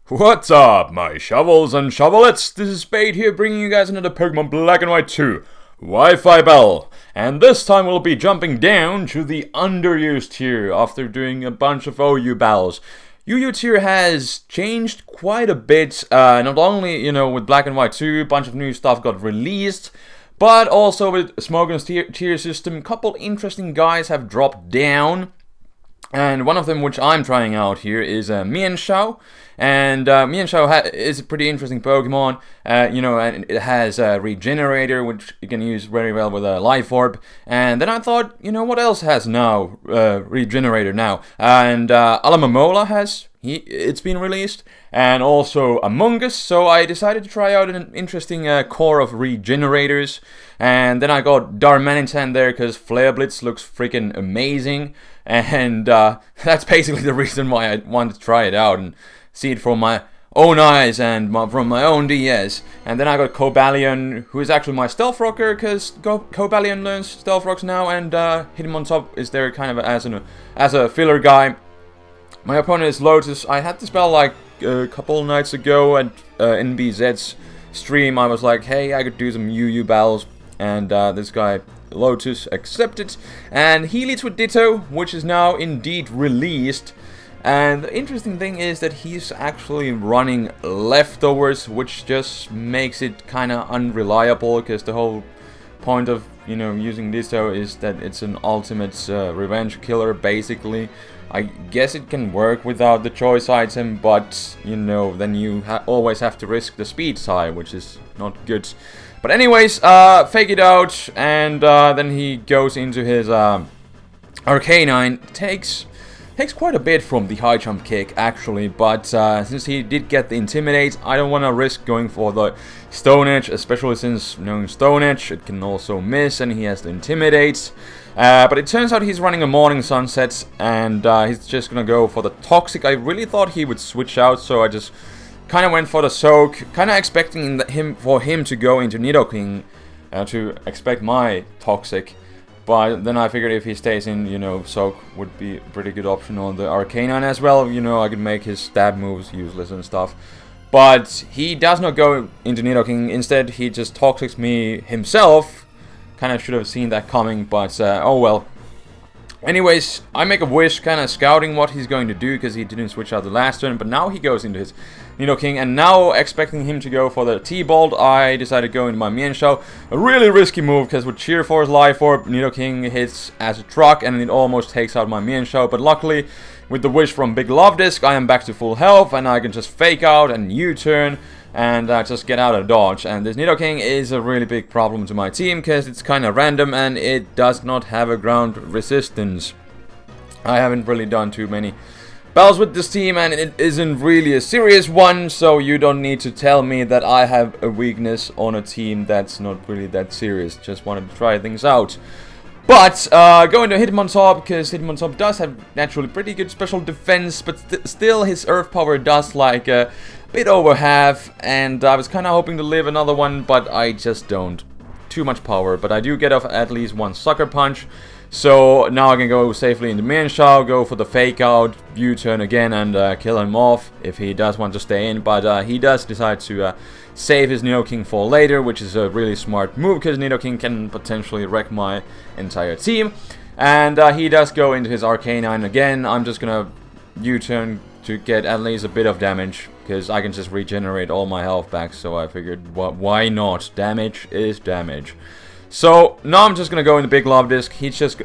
What's up, my shovels and shovelets? This is Spade here, bringing you guys another Pokemon Black and White 2 Wi-Fi Battle. And this time we'll be jumping down to the underused tier after doing a bunch of OU battles. UU tier has changed quite a bit, not only, with Black and White 2, a bunch of new stuff got released, but also with Smogon's tier system, a couple interesting guys have dropped down. And one of them, which I'm trying out here, is Mienshao. And Mienshao is a pretty interesting Pokemon, and it has a Regenerator, which you can use very well with a Life Orb. And then I thought, what else has now, Regenerator now? And Alamamola it's been released, and also Among Us, so I decided to try out an interesting core of Regenerators. And then I got Darmanitan there, because Flare Blitz looks freaking amazing. And that's basically the reason why I wanted to try it out and see it from my own eyes and from my own DS. And then I got Cobalion, who is actually my Stealth Rocker, because Cobalion learns Stealth Rocks now, and Hitmontop is there kind of as a filler guy. My opponent is Lotus. I had this battle like a couple nights ago at NBZ's stream. I was like, hey, I could do some UU battles, and this guy Lotus accepted, and he leads with Ditto, which is now indeed released. And the interesting thing is that he's actually running leftovers, which just makes it kind of unreliable, because the whole point of using Ditto is that it's an ultimate revenge killer, basically. I guess it can work without the choice item, but then you always have to risk the speed side, which is not good. But anyways, fake it out, and then he goes into his Arcanine. Takes quite a bit from the high jump kick, actually, but since he did get the Intimidate, I don't want to risk going for the Stone Edge, especially since knowing Stone Edge, it can also miss, and he has the Intimidate. But it turns out he's running a Morning Sunset, and he's just gonna go for the Toxic. I really thought he would switch out, so I just kind of went for the Soak, kind of expecting for him to go into Nidoking to expect my Toxic. But then I figured if he stays in, Soak would be a pretty good option on the Arcanine as well. I could make his stab moves useless and stuff. But he does not go into Nidoking. Instead, he just Toxics me himself. Kind of should have seen that coming, but oh well. Anyways, I make a wish, kind of scouting what he's going to do, because he didn't switch out the last turn, but now he goes into his Nidoking, and now expecting him to go for the T-Bolt, I decided to go into my Mienshao. A really risky move, because with Sheer Force Life Orb, Nidoking hits as a truck, and it almost takes out my Mienshao, but luckily, with the wish from Big Love Disc, I am back to full health, and I can just fake out and U-turn, and just get out of dodge. And this Nidoking is a really big problem to my team, because it's kind of random, and it does not have a ground resistance. I haven't really done too many battles with this team, and it isn't really a serious one, so you don't need to tell me that I have a weakness on a team that's not really that serious. Just wanted to try things out. But going to Hitmontop, because Hitmontop does have naturally pretty good special defense, but still his Earth Power does like a bit over half, and I was kind of hoping to live another one, but I just don't. Too much power, but I do get off at least one Sucker Punch. So now I can go safely into Mienshao, go for the fake out, U-turn again, and kill him off if he does want to stay in. But he does decide to save his Nidoking for later, which is a really smart move, because Nidoking can potentially wreck my entire team. And he does go into his Arcanine again. I'm just gonna U-turn to get at least a bit of damage, because I can just regenerate all my health back. So I figured, why not? Damage is damage. So now I'm just gonna go in the Big Love Disc. He's just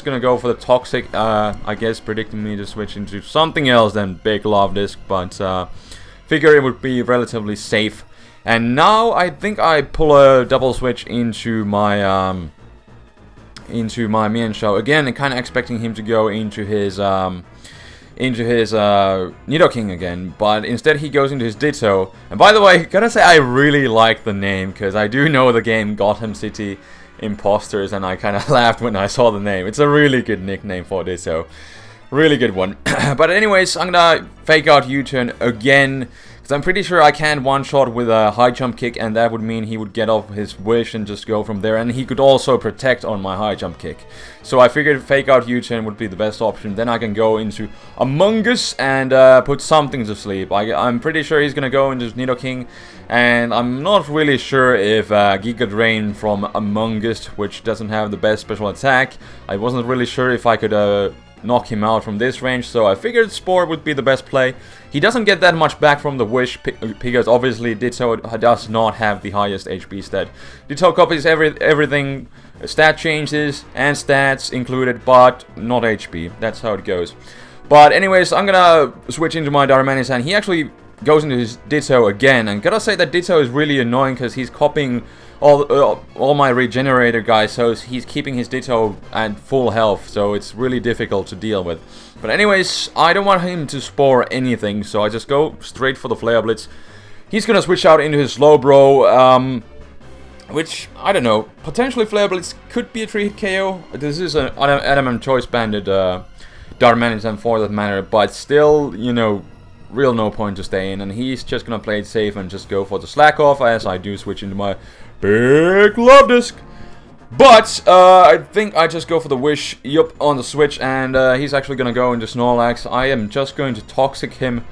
gonna go for the Toxic. I guess predicting me to switch into something else than Big Love Disc, but figure it would be relatively safe. And now I think I pull a double switch into my Mienshao again, and kind of expecting him to go into his Nidoking again, but instead he goes into his Ditto. And by the way, gotta say I really like the name, because I do know the game Gotham City Imposters, and I kind of laughed when I saw the name. It's a really good nickname for Ditto. Really good one. But anyways, I'm gonna fake out U-turn again, because I'm pretty sure I can't one-shot with a high jump kick, and that would mean he would get off his wish and just go from there, and he could also protect on my high jump kick. So I figured fake out U-turn would be the best option. Then I can go into Among Us and put something to sleep. I'm pretty sure he's gonna go into Nidoking, and I'm not really sure if Giga Drain from Among Us, which doesn't have the best special attack, I wasn't really sure if I could knock him out from this range, so I figured Spore would be the best play. He doesn't get that much back from the Wish, because obviously Ditto does not have the highest HP stat. Ditto copies everything, stat changes and stats included, but not HP. That's how it goes. But anyways, I'm gonna switch into my Darmanis, and he actually goes into his Ditto again, and gotta say that Ditto is really annoying because he's copying all my Regenerator guys, so he's keeping his Ditto at full health, so it's really difficult to deal with. But anyways, I don't want him to Spore anything, so I just go straight for the Flare Blitz. He's gonna switch out into his Slowbro, which, I don't know, potentially Flare Blitz could be a 3-hit KO. This is an Adamant Choice Banded Darmanis, and for that matter, but still, you know, real no point to stay in, and he's just gonna play it safe and just go for the Slack Off, as I do switch into my Big Love Disc. But I think I just go for the Wish on the switch, and he's actually gonna go into Snorlax. I am just going to Toxic him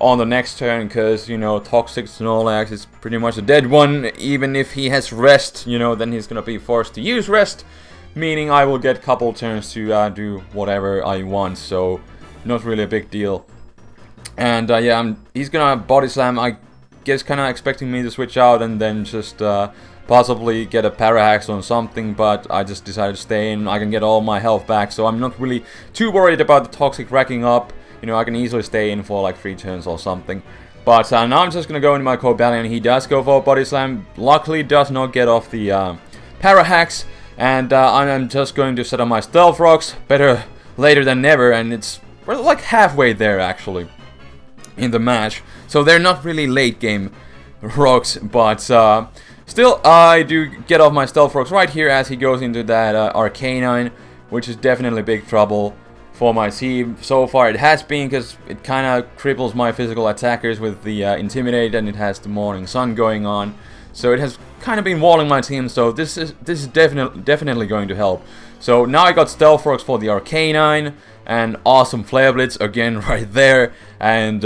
on the next turn, because, you know, Toxic Snorlax is pretty much a dead one. Even if he has Rest, you know, then he's gonna be forced to use Rest, meaning I will get a couple turns to do whatever I want, so not really a big deal. And yeah, he's gonna Body Slam, I guess, kinda expecting me to switch out and then just possibly get a Parahax on something, but I just decided to stay in. I can get all my health back, so I'm not really too worried about the Toxic racking up. You know, I can easily stay in for like 3 turns or something. But now I'm just gonna go into my Cobalion. He does go for a Body Slam, luckily does not get off the Parahax, and I'm just going to set up my Stealth Rocks. Better later than never, and we're like halfway there actually in the match, so they're not really late game rocks, but still I do get off my Stealth Rocks right here as he goes into that Arcanine, which is definitely big trouble for my team. So far it has been, because it kind of cripples my physical attackers with the Intimidate, and it has the Morning Sun going on, so it has kind of been walling my team, so this is definitely going to help. So now I got Stealth Rocks for the Arcanine, and awesome Flare Blitz again right there, and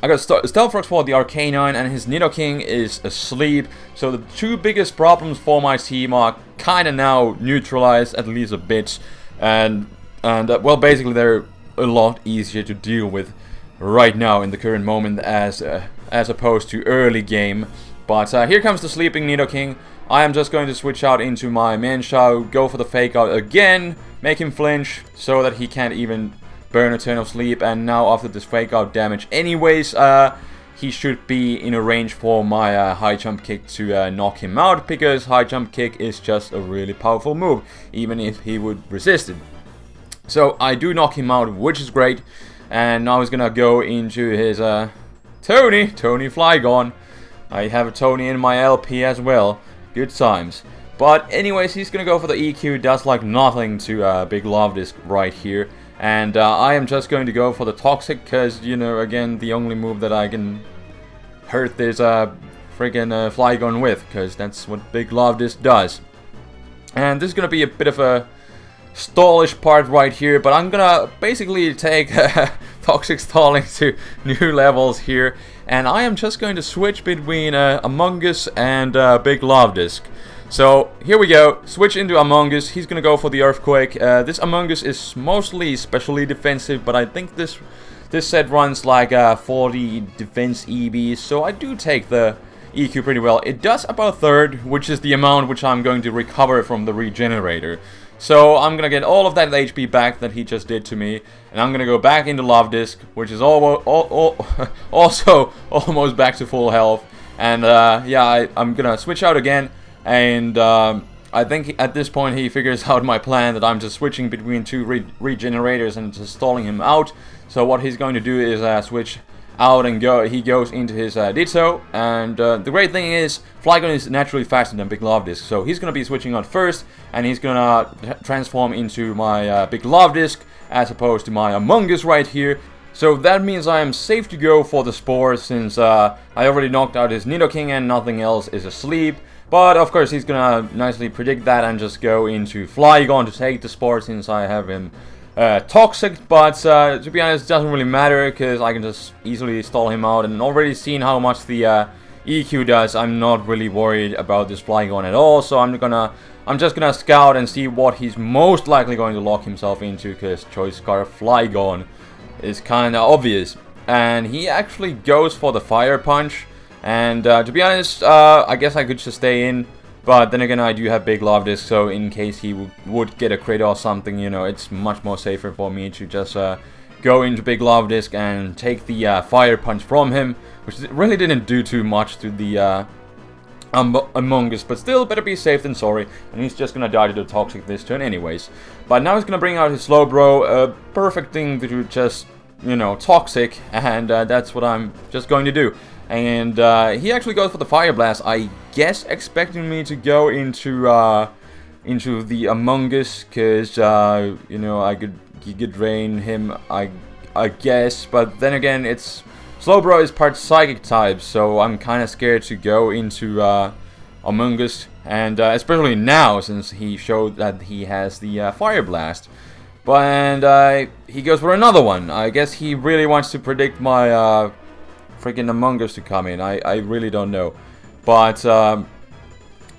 I got Stealth Rocks for the Arcanine, and his Nidoking is asleep, so the 2 biggest problems for my team are kind of now neutralized, at least a bit, and well, basically they're a lot easier to deal with right now in the current moment as opposed to early game. But here comes the sleeping Nidoking. I am just going to switch out into my Manshao, go for the fake out again, make him flinch so that he can't even burn a turn of sleep, and now after this fake out damage anyways, he should be in a range for my high jump kick to knock him out, because high jump kick is just a really powerful move, even if he would resist it. So I do knock him out, which is great, and now he's gonna go into his Tony Flygon. I have a Tony in my LP as well, good times. But anyways, he's gonna go for the EQ, does like nothing to Big Love Disc right here. And I am just going to go for the Toxic, because, you know, again, the only move that I can hurt this friggin' Flygon with, because that's what Big Love Disc does. And this is gonna be a bit of a stallish part right here, but I'm gonna basically take Toxic stalling to new levels here, and I am just going to switch between Among Us and Big Love Disc. So here we go, switch into Among Us. He's gonna go for the Earthquake. This Among Us is mostly specially defensive, but I think this set runs like 40 defense EBs, so I do take the EQ pretty well. It does about a third, which is the amount which I'm going to recover from the Regenerator. So I'm gonna get all of that HP back that he just did to me, and I'm gonna go back into Love Disc, which is also almost back to full health. And yeah, I'm gonna switch out again, and I think at this point he figures out my plan, that I'm just switching between 2 Regenerators and just stalling him out. So what he's going to do is switch out and he goes into his Ditto, and the great thing is Flygon is naturally faster than Big Love Disc, so he's gonna be switching out first, and he's gonna transform into my Big Love Disc, as opposed to my Among Us right here. So that means I am safe to go for the Spore, since I already knocked out his Nidoking and nothing else is asleep. But of course he's gonna nicely predict that and just go into Flygon to take the Spore, since I have him Toxic. But to be honest, it doesn't really matter, because I can just easily stall him out, and already seen how much the EQ does. I'm not really worried about this Flygon at all, so I'm just gonna scout and see what he's most likely going to lock himself into, because Choice Scarf Flygon is kinda obvious. And he actually goes for the Fire Punch, and to be honest, I guess I could just stay in, but then again I do have Big Love Disc, so in case he would get a crit or something, you know, it's much more safer for me to just go into Big Love Disc and take the Fire Punch from him, which really didn't do too much to the Among Us, but still better be safe than sorry. And he's just gonna die to the Toxic this turn anyways. But now he's gonna bring out his Slowbro, a perfect thing to just, you know, Toxic, and that's what I'm just going to do. And he actually goes for the Fire Blast, I guess expecting me to go into the Among Us, because you know, he could drain him, I guess. But then again, it's Slowbro is part Psychic type, so I'm kind of scared to go into Among Us, and especially now since he showed that he has the Fire Blast. But he goes for another one. I guess he really wants to predict my freaking Among Us to come in. I really don't know, but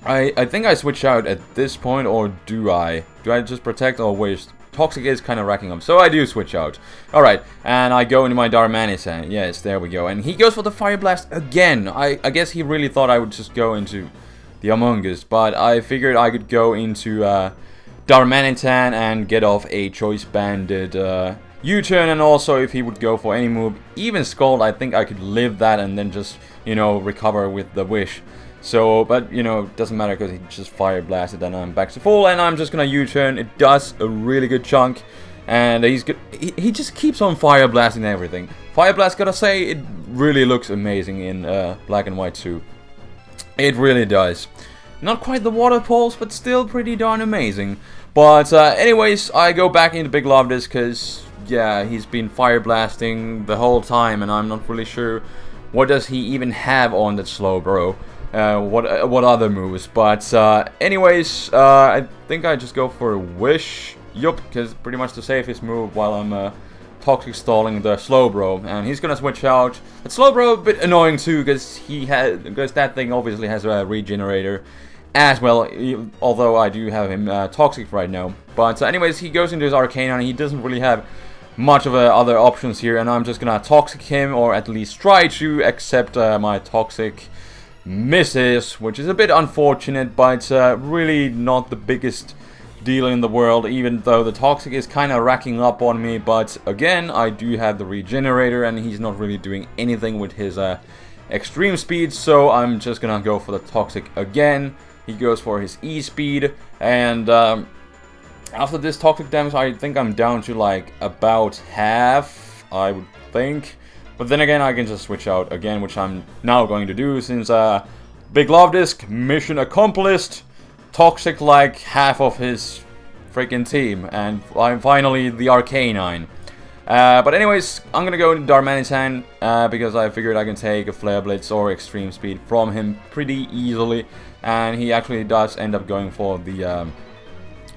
I think I switch out at this point, or do I? Do I just protect or waste? Toxic is kind of racking up, so I do switch out. Alright, and I go into my Darmanitan. Yes, there we go. And he goes for the Fire Blast again. I guess he really thought I would just go into the Among Us, but I figured I could go into Darmanitan and get off a Choice Banded U-turn, and also if he would go for any move, even Scald, I think I could live that and then just, you know, recover with the Wish. So, but, you know, it doesn't matter because he just Fire Blasted and I'm back to full, and I'm just gonna U-turn. It does a really good chunk, and he's good. He just keeps on Fire Blasting everything. Fire Blast, gotta say, it really looks amazing in Black and White 2. It really does. Not quite the Water Pulse, but still pretty darn amazing. But anyways, I go back into Big Love Disc because, yeah, he's been Fire Blasting the whole time, and I'm not really sure what does he even have on that Slowbro. What other moves, but anyways, I think I just go for a Wish. Yup, because pretty much the safest move while I'm Toxic stalling the Slowbro, and he's gonna switch out. The Slowbro a bit annoying too, because that thing obviously has a Regenerator as well, although I do have him Toxic right now. But anyways, he goes into his Arcanine, and he doesn't really have much of other options here, and I'm just gonna Toxic him, or at least try to, accept my Toxic misses, which is a bit unfortunate, but really not the biggest deal in the world, even though the Toxic is kind of racking up on me. But again, I do have the Regenerator, and he's not really doing anything with his extreme speed, so I'm just gonna go for the Toxic again. He goes for his E-speed, and after this Toxic damage, I think I'm down to like about half, I would think. But then again, I can just switch out again, which I'm now going to do, since Big Love Disc, mission accomplished. Toxic like half of his freaking team, and I'm finally the Arcanine. But anyways, I'm gonna go into Darmanitan because I figured I can take a Flare Blitz or Extreme Speed from him pretty easily, and he actually does end up going for the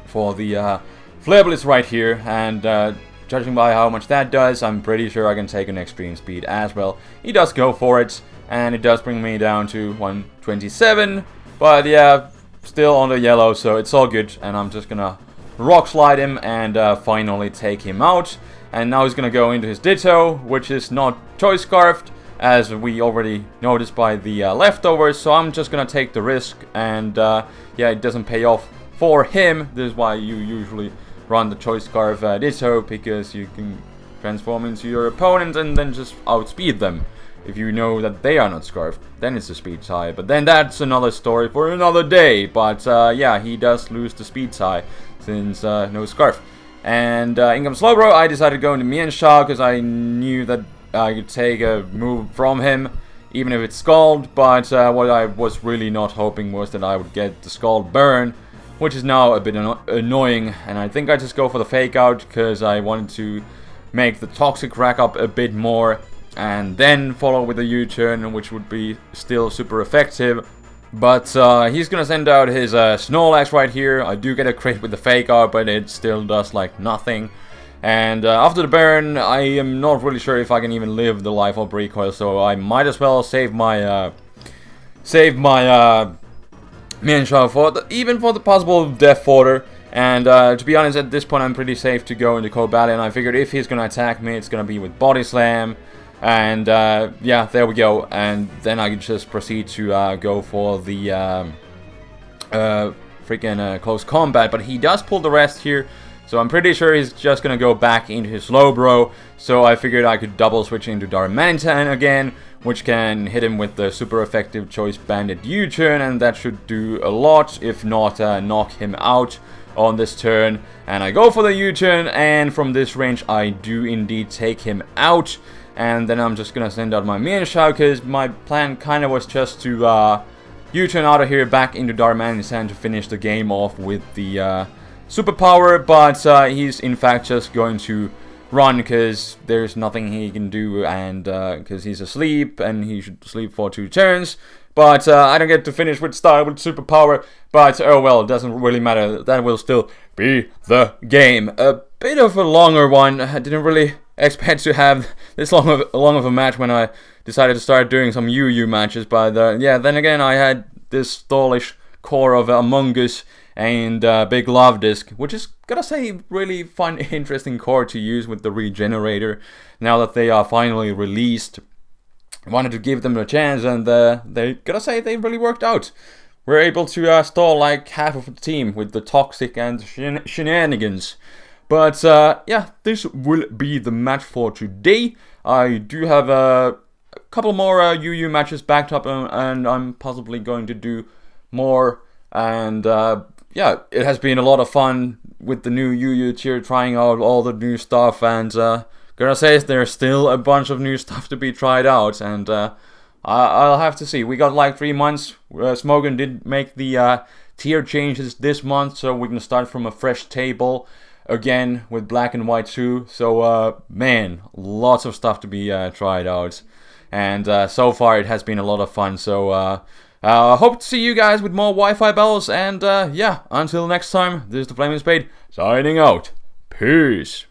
Flare Blitz right here, and judging by how much that does, I'm pretty sure I can take an Extreme Speed as well. He does go for it, and it does bring me down to 127, but yeah, still on the yellow, so it's all good, and I'm just gonna Rock Slide him and finally take him out. And now he's gonna go into his Ditto, which is not Choice Scarfed, as we already noticed by the leftovers, so I'm just gonna take the risk, and yeah, it doesn't pay off for him. This is why you usually run the Choice Scarf Ditto, because you can transform into your opponent and then just outspeed them. If you know that they are not Scarfed, then it's a speed tie, but then that's another story for another day. But yeah, he does lose the speed tie since no Scarf. And in comes Slowbro. I decided to go into Mienshao because I knew that I could take a move from him, even if it's Scald. But what I was really not hoping was that I would get the Scald burn, which is now a bit annoying. And I think I just go for the fake out because I wanted to make the toxic rack up a bit more and then follow with the U-turn, which would be still super effective. But he's gonna send out his Snorlax right here. I do get a crit with the fake out, but it still does like nothing. And after the burn, I am not really sure if I can even live the Life Orb recoil, so I might as well save my Mienshao for even for the possible death fodder. And to be honest, at this point I'm pretty safe to go into cold battle, and I figured if he's gonna attack me, it's gonna be with Body Slam. And yeah, there we go. And then I can just proceed to go for the freaking close combat. But he does pull the rest here, so I'm pretty sure he's just gonna go back into his Slowbro. So I figured I could double switch into Darmanitan again, which can hit him with the super effective Choice Bandit U-turn, and that should do a lot, if not knock him out on this turn. And I go for the U-turn, and from this range I do indeed take him out. And then I'm just gonna send out my Mienshao, because my plan kind of was just to U-turn out of here back into Darmanitan to finish the game off with the superpower. But he's in fact just going to run, because there's nothing he can do, and because he's asleep and he should sleep for 2 turns. But I don't get to finish with style with superpower. But oh well, it doesn't really matter. That will still be the game. A bit of a longer one. I didn't really expect to have this long of a match when I decided to start doing some UU matches. But yeah, then again, I had this stallish core of Among Us and Big Love Disc, which is, gotta say, really fun, interesting core to use with the Regenerator now that they are finally released. I wanted to give them a chance, and they, gotta say, they really worked out. We're able to stall like half of the team with the toxic and shenanigans. But yeah, this will be the match for today. I do have a couple more UU matches backed up, and I'm possibly going to do more. And yeah, it has been a lot of fun with the new UU tier, trying out all the new stuff. And gonna say there's still a bunch of new stuff to be tried out. And I'll have to see. We got like 3 months. Smogan did make the tier changes this month, so we can start from a fresh table again with Black and White 2. So man, lots of stuff to be tried out, and so far it has been a lot of fun. So hope to see you guys with more Wi-Fi bells, and yeah, until next time, this is TheFlamingSpade signing out. Peace.